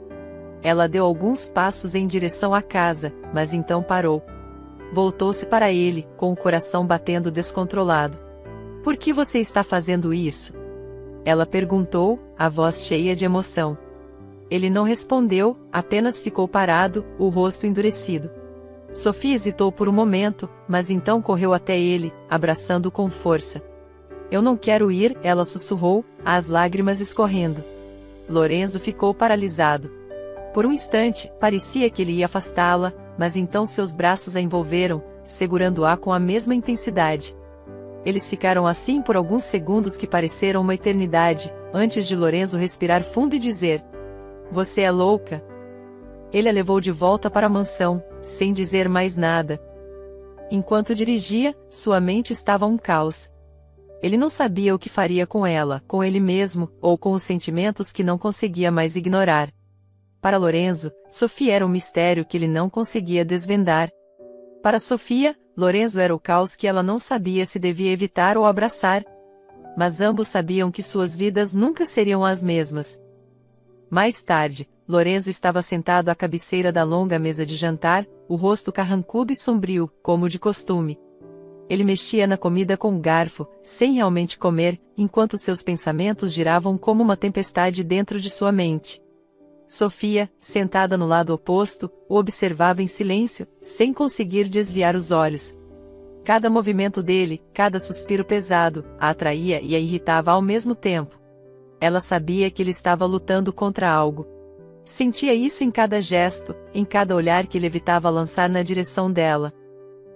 Ela deu alguns passos em direção à casa, mas então parou. Voltou-se para ele, com o coração batendo descontrolado. "Por que você está fazendo isso?" Ela perguntou, a voz cheia de emoção. Ele não respondeu, apenas ficou parado, o rosto endurecido. Sofia hesitou por um momento, mas então correu até ele, abraçando-o com força. "Eu não quero ir", ela sussurrou, as lágrimas escorrendo. Lorenzo ficou paralisado. Por um instante, parecia que ele ia afastá-la, mas então seus braços a envolveram, segurando-a com a mesma intensidade. Eles ficaram assim por alguns segundos que pareceram uma eternidade, antes de Lorenzo respirar fundo e dizer: "Você é louca." Ele a levou de volta para a mansão, sem dizer mais nada. Enquanto dirigia, sua mente estava um caos. Ele não sabia o que faria com ela, com ele mesmo, ou com os sentimentos que não conseguia mais ignorar. Para Lorenzo, Sofia era um mistério que ele não conseguia desvendar. Para Sofia, Lorenzo era o caos que ela não sabia se devia evitar ou abraçar. Mas ambos sabiam que suas vidas nunca seriam as mesmas. Mais tarde, Lorenzo estava sentado à cabeceira da longa mesa de jantar, o rosto carrancudo e sombrio, como de costume. Ele mexia na comida com um garfo, sem realmente comer, enquanto seus pensamentos giravam como uma tempestade dentro de sua mente. Sofia, sentada no lado oposto, o observava em silêncio, sem conseguir desviar os olhos. Cada movimento dele, cada suspiro pesado, a atraía e a irritava ao mesmo tempo. Ela sabia que ele estava lutando contra algo. Sentia isso em cada gesto, em cada olhar que ele evitava lançar na direção dela.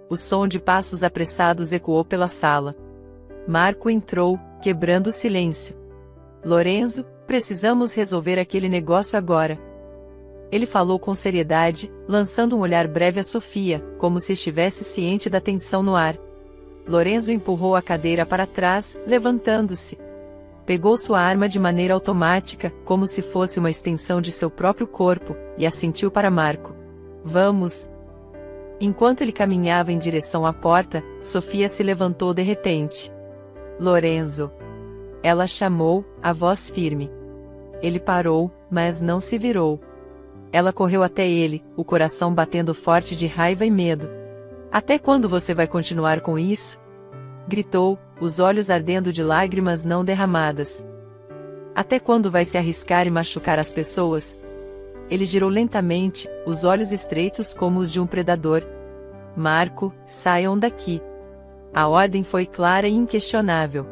O som de passos apressados ecoou pela sala. Marco entrou, quebrando o silêncio. "Lorenzo, precisamos resolver aquele negócio agora." Ele falou com seriedade, lançando um olhar breve a Sofia, como se estivesse ciente da tensão no ar. Lorenzo empurrou a cadeira para trás, levantando-se. Pegou sua arma de maneira automática, como se fosse uma extensão de seu próprio corpo, e assentiu para Marco. "Vamos." Enquanto ele caminhava em direção à porta, Sofia se levantou de repente. "Lorenzo." Ela chamou, a voz firme. Ele parou, mas não se virou. Ela correu até ele, o coração batendo forte de raiva e medo. "Até quando você vai continuar com isso?" gritou, os olhos ardendo de lágrimas não derramadas. "Até quando vai se arriscar e machucar as pessoas?" Ele girou lentamente, os olhos estreitos como os de um predador. "Marco, saiam daqui." A ordem foi clara e inquestionável.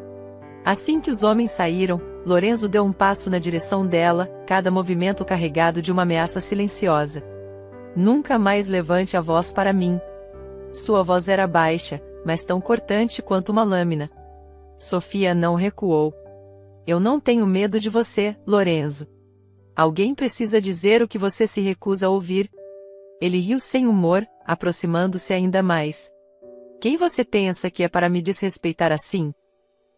Assim que os homens saíram, Lorenzo deu um passo na direção dela, cada movimento carregado de uma ameaça silenciosa. "Nunca mais levante a voz para mim." Sua voz era baixa, mas tão cortante quanto uma lâmina. Sofia não recuou. "Eu não tenho medo de você, Lorenzo. Alguém precisa dizer o que você se recusa a ouvir." Ele riu sem humor, aproximando-se ainda mais. "Quem você pensa que é para me desrespeitar assim?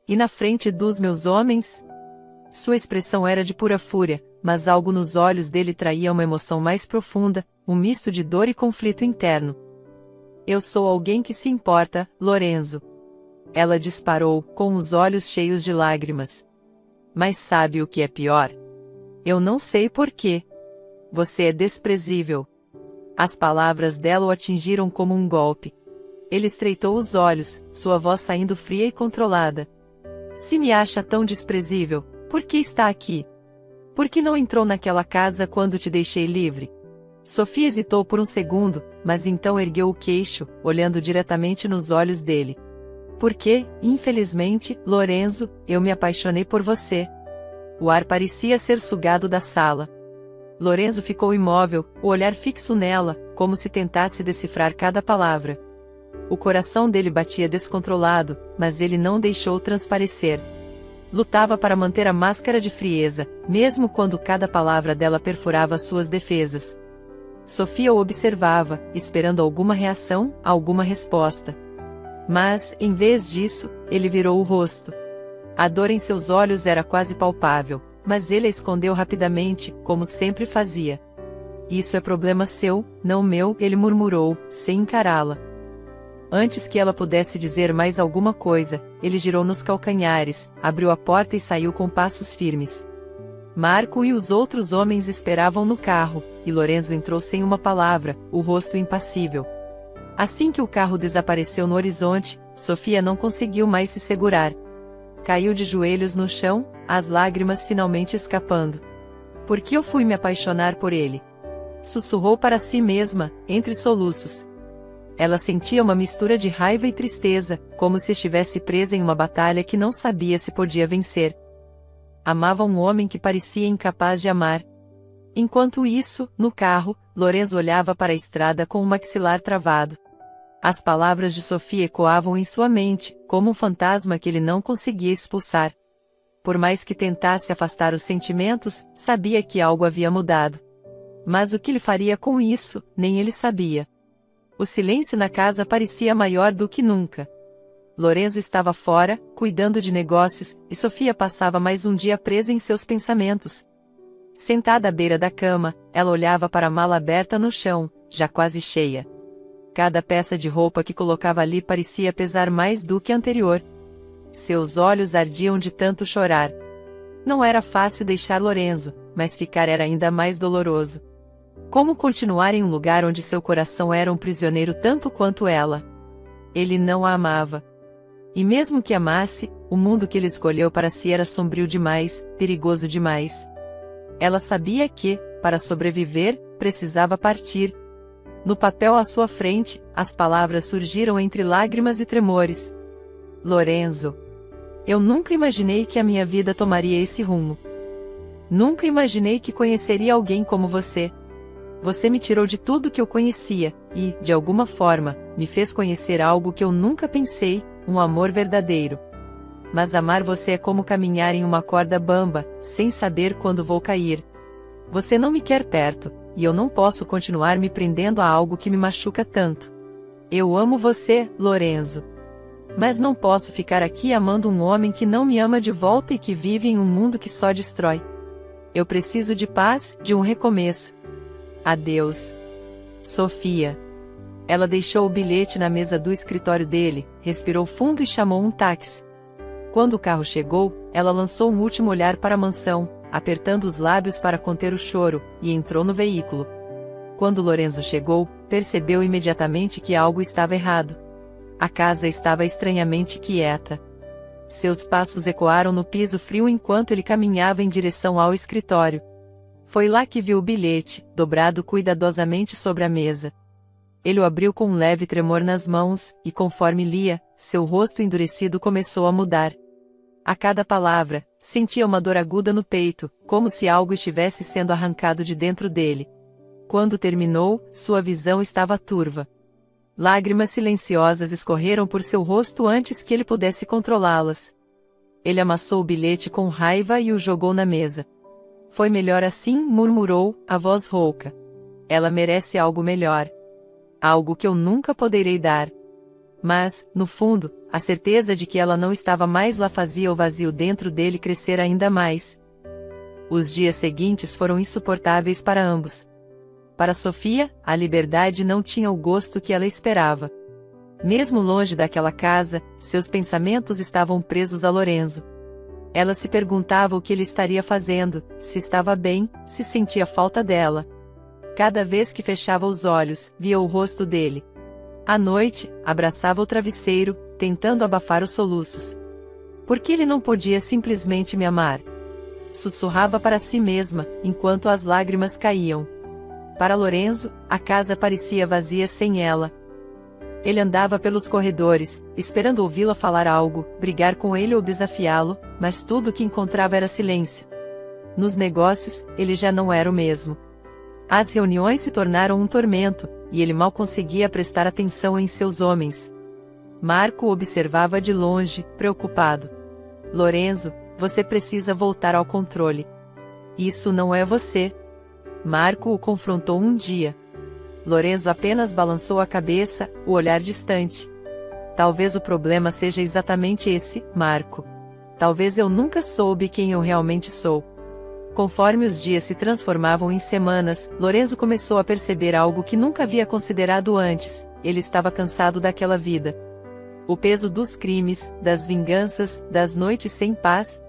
E na frente dos meus homens?" Sua expressão era de pura fúria, mas algo nos olhos dele traía uma emoção mais profunda, um misto de dor e conflito interno. Eu sou alguém que se importa, Lorenzo. Ela disparou, com os olhos cheios de lágrimas. Mas sabe o que é pior? Eu não sei porquê. Você é desprezível. As palavras dela o atingiram como um golpe. Ele estreitou os olhos, sua voz saindo fria e controlada. Se me acha tão desprezível, por que está aqui? Por que não entrou naquela casa quando te deixei livre? Sofia hesitou por um segundo, mas então ergueu o queixo, olhando diretamente nos olhos dele. Porque, infelizmente, Lorenzo, eu me apaixonei por você. O ar parecia ser sugado da sala. Lorenzo ficou imóvel, o olhar fixo nela, como se tentasse decifrar cada palavra. O coração dele batia descontrolado, mas ele não deixou transparecer. Lutava para manter a máscara de frieza, mesmo quando cada palavra dela perfurava suas defesas. Sofia o observava, esperando alguma reação, alguma resposta. Mas, em vez disso, ele virou o rosto. A dor em seus olhos era quase palpável, mas ele a escondeu rapidamente, como sempre fazia. Isso é problema seu, não meu, ele murmurou, sem encará-la. Antes que ela pudesse dizer mais alguma coisa, ele girou nos calcanhares, abriu a porta e saiu com passos firmes. Marco e os outros homens esperavam no carro, e Lorenzo entrou sem uma palavra, o rosto impassível. Assim que o carro desapareceu no horizonte, Sofia não conseguiu mais se segurar. Caiu de joelhos no chão, as lágrimas finalmente escapando. Por que eu fui me apaixonar por ele? Sussurrou para si mesma, entre soluços. Ela sentia uma mistura de raiva e tristeza, como se estivesse presa em uma batalha que não sabia se podia vencer. Amava um homem que parecia incapaz de amar. Enquanto isso, no carro, Lorenzo olhava para a estrada com o maxilar travado. As palavras de Sofia ecoavam em sua mente, como um fantasma que ele não conseguia expulsar. Por mais que tentasse afastar os sentimentos, sabia que algo havia mudado. Mas o que ele faria com isso, nem ele sabia. O silêncio na casa parecia maior do que nunca. Lorenzo estava fora, cuidando de negócios, e Sofia passava mais um dia presa em seus pensamentos. Sentada à beira da cama, ela olhava para a mala aberta no chão, já quase cheia. Cada peça de roupa que colocava ali parecia pesar mais do que a anterior. Seus olhos ardiam de tanto chorar. Não era fácil deixar Lorenzo, mas ficar era ainda mais doloroso. Como continuar em um lugar onde seu coração era um prisioneiro tanto quanto ela? Ele não a amava. E mesmo que amasse, o mundo que ele escolheu para si era sombrio demais, perigoso demais. Ela sabia que, para sobreviver, precisava partir. No papel à sua frente, as palavras surgiram entre lágrimas e tremores. Lorenzo. Eu nunca imaginei que a minha vida tomaria esse rumo. Nunca imaginei que conheceria alguém como você. Você me tirou de tudo que eu conhecia, e, de alguma forma, me fez conhecer algo que eu nunca pensei, um amor verdadeiro. Mas amar você é como caminhar em uma corda bamba, sem saber quando vou cair. Você não me quer perto, e eu não posso continuar me prendendo a algo que me machuca tanto. Eu amo você, Lorenzo. Mas não posso ficar aqui amando um homem que não me ama de volta e que vive em um mundo que só destrói. Eu preciso de paz, de um recomeço. Adeus. Sofia. Ela deixou o bilhete na mesa do escritório dele, respirou fundo e chamou um táxi. Quando o carro chegou, ela lançou um último olhar para a mansão, apertando os lábios para conter o choro, e entrou no veículo. Quando Lorenzo chegou, percebeu imediatamente que algo estava errado. A casa estava estranhamente quieta. Seus passos ecoaram no piso frio enquanto ele caminhava em direção ao escritório. Foi lá que viu o bilhete, dobrado cuidadosamente sobre a mesa. Ele o abriu com um leve tremor nas mãos, e conforme lia, seu rosto endurecido começou a mudar. A cada palavra, sentia uma dor aguda no peito, como se algo estivesse sendo arrancado de dentro dele. Quando terminou, sua visão estava turva. Lágrimas silenciosas escorreram por seu rosto antes que ele pudesse controlá-las. Ele amassou o bilhete com raiva e o jogou na mesa. Foi melhor assim, murmurou, a voz rouca. Ela merece algo melhor. Algo que eu nunca poderei dar. Mas, no fundo, a certeza de que ela não estava mais lá fazia o vazio dentro dele crescer ainda mais. Os dias seguintes foram insuportáveis para ambos. Para Sofia, a liberdade não tinha o gosto que ela esperava. Mesmo longe daquela casa, seus pensamentos estavam presos a Lorenzo. Ela se perguntava o que ele estaria fazendo, se estava bem, se sentia falta dela. Cada vez que fechava os olhos, via o rosto dele. À noite, abraçava o travesseiro, tentando abafar os soluços. Por que ele não podia simplesmente me amar? Sussurrava para si mesma, enquanto as lágrimas caíam. Para Lorenzo, a casa parecia vazia sem ela. Ele andava pelos corredores, esperando ouvi-la falar algo, brigar com ele ou desafiá-lo, mas tudo o que encontrava era silêncio. Nos negócios, ele já não era o mesmo. As reuniões se tornaram um tormento, e ele mal conseguia prestar atenção em seus homens. Marco o observava de longe, preocupado. Lorenzo, você precisa voltar ao controle. Isso não é você. Marco o confrontou um dia. Lorenzo apenas balançou a cabeça, o olhar distante. Talvez o problema seja exatamente esse, Marco. Talvez eu nunca soube quem eu realmente sou. Conforme os dias se transformavam em semanas, Lorenzo começou a perceber algo que nunca havia considerado antes: ele estava cansado daquela vida. O peso dos crimes, das vinganças, das noites sem paz.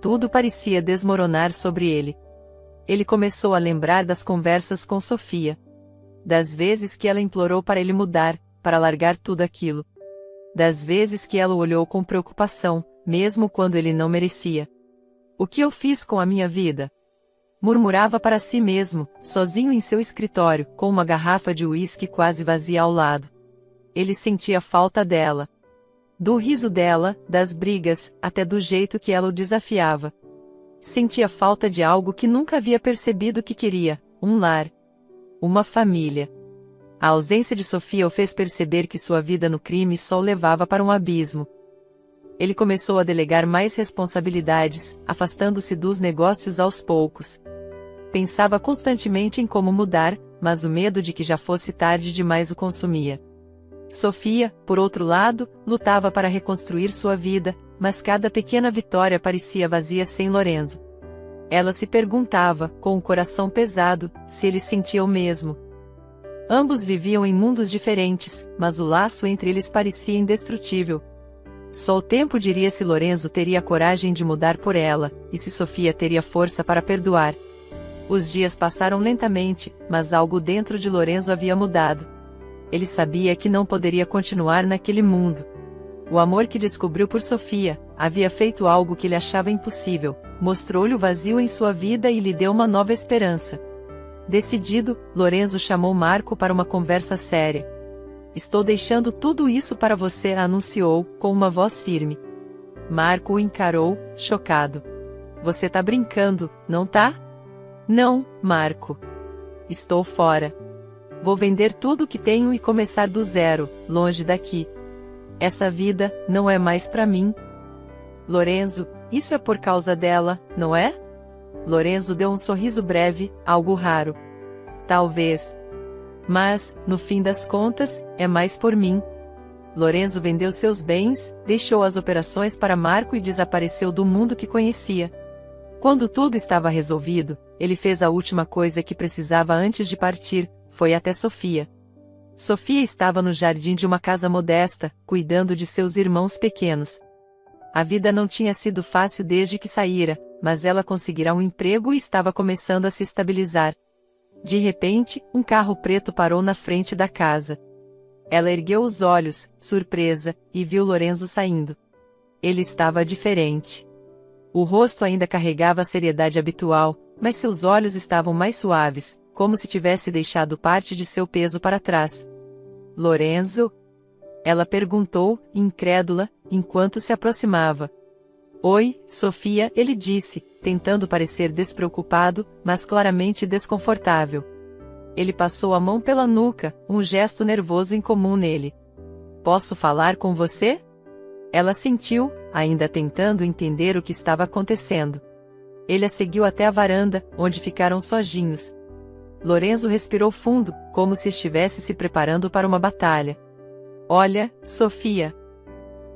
Tudo parecia desmoronar sobre ele. Ele começou a lembrar das conversas com Sofia. Das vezes que ela implorou para ele mudar, para largar tudo aquilo. Das vezes que ela o olhou com preocupação, mesmo quando ele não merecia. O que eu fiz com a minha vida? Murmurava para si mesmo, sozinho em seu escritório, com uma garrafa de uísque quase vazia ao lado. Ele sentia falta dela. Do riso dela, das brigas, até do jeito que ela o desafiava. Sentia falta de algo que nunca havia percebido que queria: um lar. Uma família. A ausência de Sofia o fez perceber que sua vida no crime só o levava para um abismo. Ele começou a delegar mais responsabilidades, afastando-se dos negócios aos poucos. Pensava constantemente em como mudar, mas o medo de que já fosse tarde demais o consumia. Sofia, por outro lado, lutava para reconstruir sua vida, mas cada pequena vitória parecia vazia sem Lorenzo. Ela se perguntava, com o coração pesado, se ele sentia o mesmo. Ambos viviam em mundos diferentes, mas o laço entre eles parecia indestrutível. Só o tempo diria se Lorenzo teria coragem de mudar por ela, e se Sofia teria força para perdoar. Os dias passaram lentamente, mas algo dentro de Lorenzo havia mudado. Ele sabia que não poderia continuar naquele mundo. O amor que descobriu por Sofia havia feito algo que ele achava impossível, mostrou-lhe o vazio em sua vida e lhe deu uma nova esperança. Decidido, Lorenzo chamou Marco para uma conversa séria. Estou deixando tudo isso para você, anunciou, com uma voz firme. Marco o encarou, chocado. Você tá brincando, não tá? Não, Marco. Estou fora. Vou vender tudo o que tenho e começar do zero, longe daqui. Essa vida não é mais para mim. Lorenzo, isso é por causa dela, não é? Lorenzo deu um sorriso breve, algo raro. Talvez. Mas, no fim das contas, é mais por mim. Lorenzo vendeu seus bens, deixou as operações para Marco e desapareceu do mundo que conhecia. Quando tudo estava resolvido, ele fez a última coisa que precisava antes de partir, foi até Sofia. Sofia estava no jardim de uma casa modesta, cuidando de seus irmãos pequenos. A vida não tinha sido fácil desde que saíra, mas ela conseguirá um emprego e estava começando a se estabilizar. De repente, um carro preto parou na frente da casa. Ela ergueu os olhos, surpresa, e viu Lorenzo saindo. Ele estava diferente. O rosto ainda carregava a seriedade habitual, mas seus olhos estavam mais suaves, como se tivesse deixado parte de seu peso para trás. Lorenzo? Ela perguntou, incrédula, enquanto se aproximava. Oi, Sofia, ele disse, tentando parecer despreocupado, mas claramente desconfortável. Ele passou a mão pela nuca, um gesto nervoso incomum nele. Posso falar com você? Ela sentiu, ainda tentando entender o que estava acontecendo. Ele a seguiu até a varanda, onde ficaram sozinhos. Lorenzo respirou fundo, como se estivesse se preparando para uma batalha. Olha, Sofia.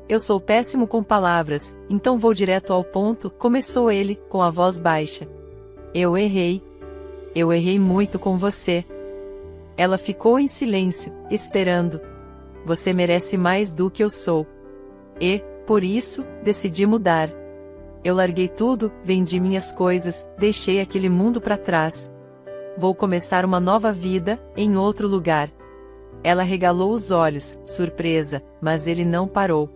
Eu sou péssimo com palavras, então vou direto ao ponto, começou ele, com a voz baixa. Eu errei. Eu errei muito com você. Ela ficou em silêncio, esperando. Você merece mais do que eu sou. E, por isso, decidi mudar. Eu larguei tudo, vendi minhas coisas, deixei aquele mundo para trás. Vou começar uma nova vida, em outro lugar. Ela regalou os olhos, surpresa, mas ele não parou.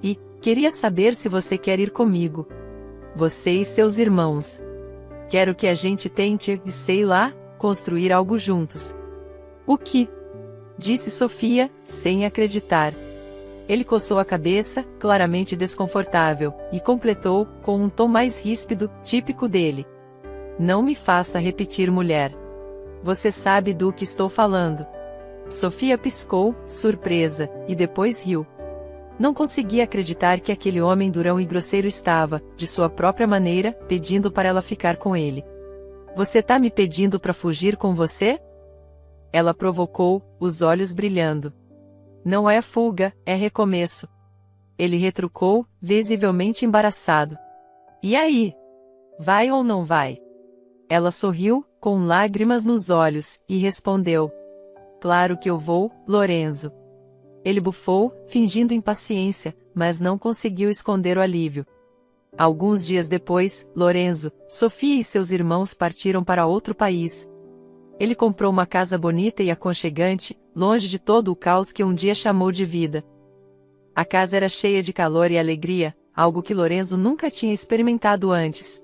E, queria saber se você quer ir comigo. Você e seus irmãos. Quero que a gente tente, sei lá, construir algo juntos. O que? Disse Sofia, sem acreditar. Ele coçou a cabeça, claramente desconfortável, e completou, com um tom mais ríspido, típico dele. Não me faça repetir, mulher. Você sabe do que estou falando. Sofia piscou, surpresa, e depois riu. Não conseguia acreditar que aquele homem durão e grosseiro estava, de sua própria maneira, pedindo para ela ficar com ele. Você tá me pedindo para fugir com você? Ela provocou, os olhos brilhando. Não é fuga, é recomeço. Ele retrucou, visivelmente embaraçado. E aí? Vai ou não vai? Ela sorriu, com lágrimas nos olhos, e respondeu. Claro que eu vou, Lorenzo. Ele bufou, fingindo impaciência, mas não conseguiu esconder o alívio. Alguns dias depois, Lorenzo, Sofia e seus irmãos partiram para outro país. Ele comprou uma casa bonita e aconchegante, longe de todo o caos que um dia chamou de vida. A casa era cheia de calor e alegria, algo que Lorenzo nunca tinha experimentado antes.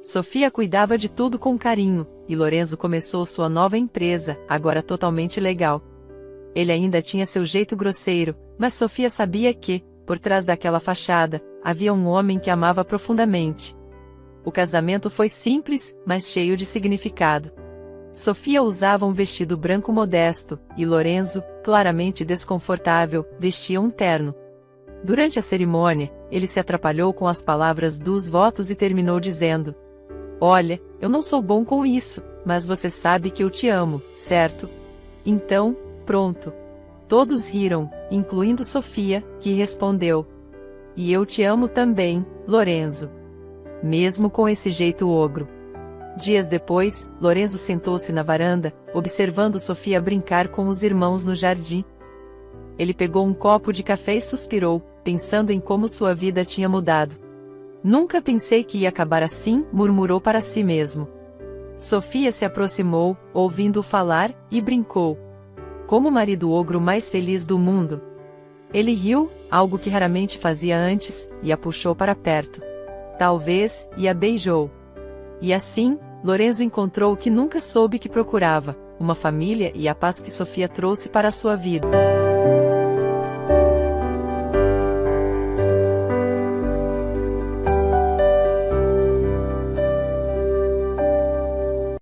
Sofia cuidava de tudo com carinho, e Lorenzo começou sua nova empresa, agora totalmente legal. Ele ainda tinha seu jeito grosseiro, mas Sofia sabia que, por trás daquela fachada, havia um homem que amava profundamente. O casamento foi simples, mas cheio de significado. Sofia usava um vestido branco modesto, e Lorenzo, claramente desconfortável, vestia um terno. Durante a cerimônia, ele se atrapalhou com as palavras dos votos e terminou dizendo: Olha, eu não sou bom com isso, mas você sabe que eu te amo, certo? Então, pronto. Todos riram, incluindo Sofia, que respondeu: E eu te amo também, Lorenzo. Mesmo com esse jeito ogro. Dias depois, Lorenzo sentou-se na varanda, observando Sofia brincar com os irmãos no jardim. Ele pegou um copo de café e suspirou, pensando em como sua vida tinha mudado. Nunca pensei que ia acabar assim, murmurou para si mesmo. Sofia se aproximou, ouvindo-o falar, e brincou. Como o marido ogro mais feliz do mundo. Ele riu, algo que raramente fazia antes, e a puxou para perto. Talvez, e a beijou. E assim, Lorenzo encontrou o que nunca soube que procurava, uma família e a paz que Sofia trouxe para a sua vida.